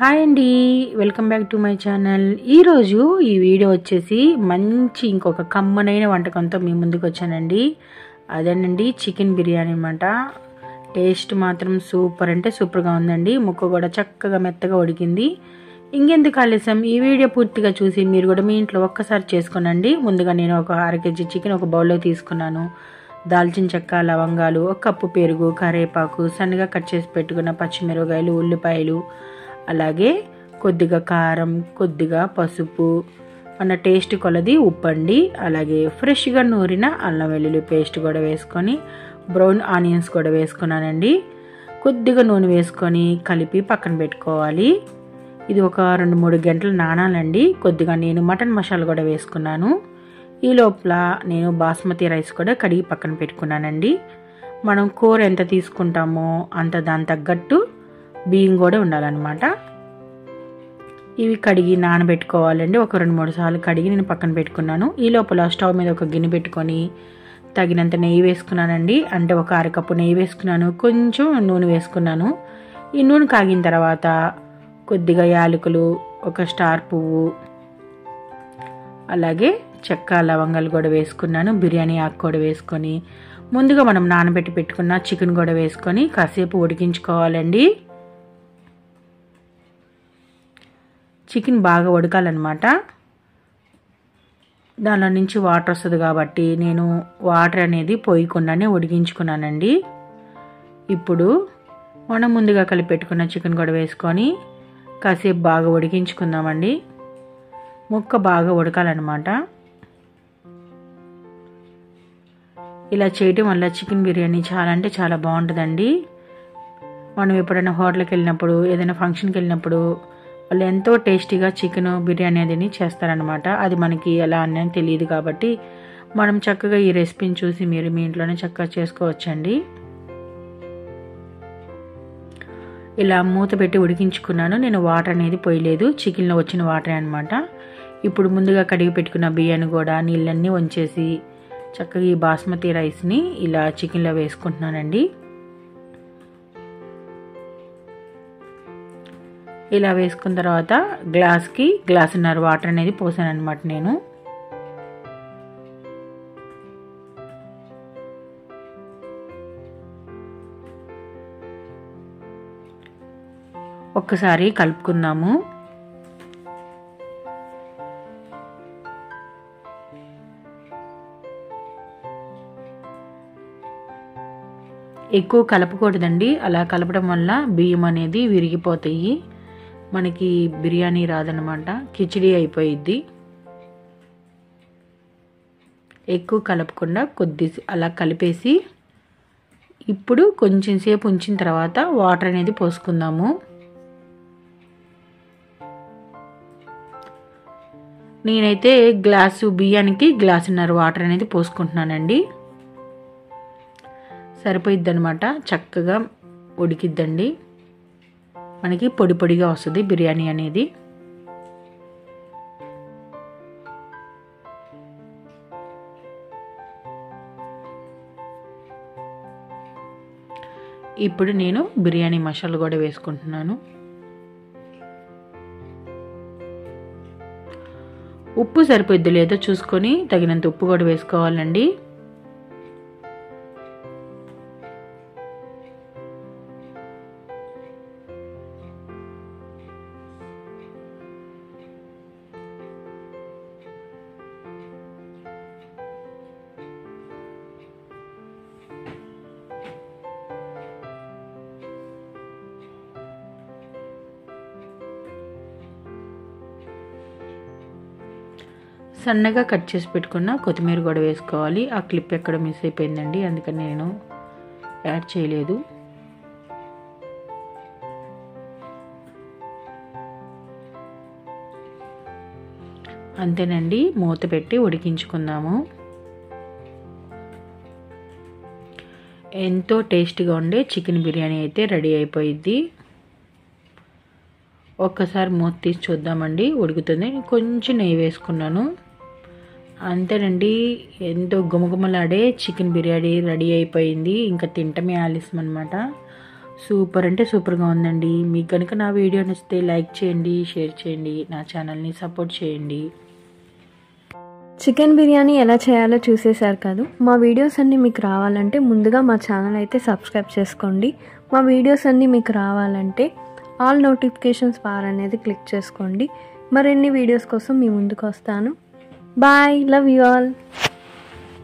Hi అండి, welcome back to my channel. ఈరోజు ఈ వీడియో వచ్చేసి మంచి ఇంకొక కమ్మనైన వంటకంతో మీ ముందుకు వచ్చానండి. అదేనండి చికెన్ బిర్యానీ అన్నమాట. టేస్ట్ మాత్రం సూపర్ అంటే సూపర్గా ఉందండి. ముక్క కూడా చక్కగా మెత్తగా ఉడికింది. ఇంకెందుకు ఆలస్యం, ఈ వీడియో పూర్తిగా చూసి మీరు కూడా మీ ఇంట్లో ఒక్కసారి చేసుకోనండి. ముందుగా నేను ఒక 1/2 kg చికెన్ ఒక బౌల్లో తీసుకున్నాను. దాల్చిన చెక్క, లవంగాలు, ఒక కప్పు పెరుగు, కరివేపాకు, సన్నగా కట్ చేసి పెట్టుకున్న పచ్చిమిరపకాయలు, ఉల్లిపాయలు, అలాగే కొద్దిగా కారం, కొద్దిగా పసుపు, మన టేస్ట్ కొలది ఉప్పు అండి. అలాగే ఫ్రెష్గా నూరిన అల్లం వెల్లుల్లి పేస్ట్ కూడా వేసుకొని బ్రౌన్ ఆనియన్స్ కూడా వేసుకున్నానండి. కొద్దిగా నూనె వేసుకొని కలిపి పక్కన పెట్టుకోవాలి. ఇది ఒక 2-3 గంటలు నానాలండి. కొద్దిగా నేను మటన్ మసాలా కూడా వేసుకున్నాను. ఈ లోపల నేను బాస్మతి రైస్ కూడా కడిగి పక్కన పెట్టుకున్నానండి. మనం కూర ఎంత తీసుకుంటామో అంత దాని తగ్గట్టు బియ్యం కూడా ఉండాలన్నమాట. ఇవి కడిగి నానబెట్టుకోవాలండి. ఒక 2-3 సార్లు కడిగి నేను పక్కన పెట్టుకున్నాను. ఈ లోపల స్టవ్ మీద ఒక గిన్నె పెట్టుకొని తగినంత నెయ్యి వేసుకున్నానండి. అంటే ఒక 1/2 కప్పు నెయ్యి వేసుకున్నాను. కొంచెం నూనె వేసుకున్నాను. ఈ నూనె కాగిన తర్వాత కొద్దిగా యాలకులు, ఒక స్టార్ పువ్వు, అలాగే చెక్క, లవంగాలు కూడా వేసుకున్నాను. బిర్యానీ ఆకు కూడా వేసుకొని ముందుగా మనం నానబెట్టి పెట్టుకున్న చికెన్ కూడా వేసుకొని కాసేపు ఉడికించుకోవాలండి. చికెన్ బాగా ఉడకాలన్నమాట. దానిలో నుంచి వాటర్ వస్తుంది కాబట్టి నేను వాటర్ అనేది పోయకుండానే ఉడికించుకున్నానండి. ఇప్పుడు మనం ముందుగా కలిపి పెట్టుకున్న చికెన్ కూడా వేసుకొని కాసేపు బాగా ఉడికించుకుందామండి. ముక్క బాగా ఉడకాలన్నమాట. ఇలా చేయడం వల్ల చికెన్ బిర్యానీ చాలా అంటే చాలా బాగుంటుందండి. మనం ఎప్పుడైనా హోటల్కి వెళ్ళినప్పుడు, ఏదైనా ఫంక్షన్కి వెళ్ళినప్పుడు వాళ్ళు ఎంతో టేస్టీగా చికెన్ బిర్యానీ అనేది చేస్తారనమాట. అది మనకి ఎలా అని తెలియదు కాబట్టి మనం చక్కగా ఈ రెసిపీని చూసి మీరు మీ ఇంట్లోనే చక్కగా చేసుకోవచ్చండి. ఇలా మూత పెట్టి ఉడికించుకున్నాను. నేను వాటర్ అనేది పోయలేదు, చికెన్లో వచ్చిన వాటరే అనమాట. ఇప్పుడు ముందుగా కడిగి పెట్టుకున్న బియ్యాన్ని కూడా నీళ్ళన్నీ వంచేసి చక్కగా ఈ బాస్మతి రైస్ని ఇలా చికెన్లో వేసుకుంటున్నానండి. ఇలా వేసుకున్న తర్వాత గ్లాస్కి గ్లాసున్నర వాటర్ అనేది పోసాను అనమాట. నేను ఒక్కసారి కలుపుకుందాము. ఎక్కువ కలపకూడదండి. అలా కలపడం వల్ల బియ్యం అనేది విరిగిపోతాయి, మనకి బిర్యానీ రాదనమాట, కిచిడి అయిపోయిద్ది. ఎక్కువ కలపకుండా కొద్ది అలా కలిపేసి ఇప్పుడు కొంచెం సేపు ఉంచిన తర్వాత వాటర్ అనేది పోసుకుందాము. నేనైతే గ్లాసు బియ్యానికి గ్లాసున్నర వాటర్ అనేది పోసుకుంటున్నానండి. సరిపోయిద్ది అనమాట. చక్కగా ఉడికిద్దండి, మనకి పొడి పొడిగా వస్తుంది బిర్యానీ అనేది. ఇప్పుడు నేను బిర్యానీ మసాలా కూడా వేసుకుంటున్నాను. ఉప్పు సరిపోద్ది లేదో చూసుకొని తగినంత ఉప్పు కూడా వేసుకోవాలండి. సన్నగా కట్ చేసి పెట్టుకున్న కొత్తిమీర కూడా వేసుకోవాలి. ఆ క్లిప్ ఎక్కడ మిస్ అయిపోయిందండి, అందుకని నేను యాడ్ చేయలేదు. అంతేనండి, మూత పెట్టి ఉడికించుకుందాము. ఎంతో టేస్టీగా ఉండే చికెన్ బిర్యానీ అయితే రెడీ అయిపోయిద్ది. ఒక్కసారి మూత తీసి చూద్దామండి, ఉడుకుతుంది. కొంచెం నెయ్యి వేసుకున్నాను. అంతేనండి, ఎంతో గుమగుమలాడే చికెన్ బిర్యానీ రెడీ అయిపోయింది. ఇంకా తింటమే ఆలస్యం అనమాట. సూపర్ అంటే సూపర్గా ఉందండి. మీకు కనుక నా వీడియో నచ్చితే లైక్ చేయండి, షేర్ చేయండి, నా ఛానల్ని సపోర్ట్ చేయండి. చికెన్ బిర్యానీ ఎలా చేయాలో చూసేశారు కదా. మా వీడియోస్ అన్నీ మీకు రావాలంటే ముందుగా మా ఛానల్ అయితే సబ్స్క్రైబ్ చేసుకోండి. మా వీడియోస్ అన్నీ మీకు రావాలంటే ఆల్ నోటిఫికేషన్స్ బార్ అనేది క్లిక్ చేసుకోండి. మరిన్ని వీడియోస్ కోసం మీ ముందుకు వస్తాను. Bye, love you all.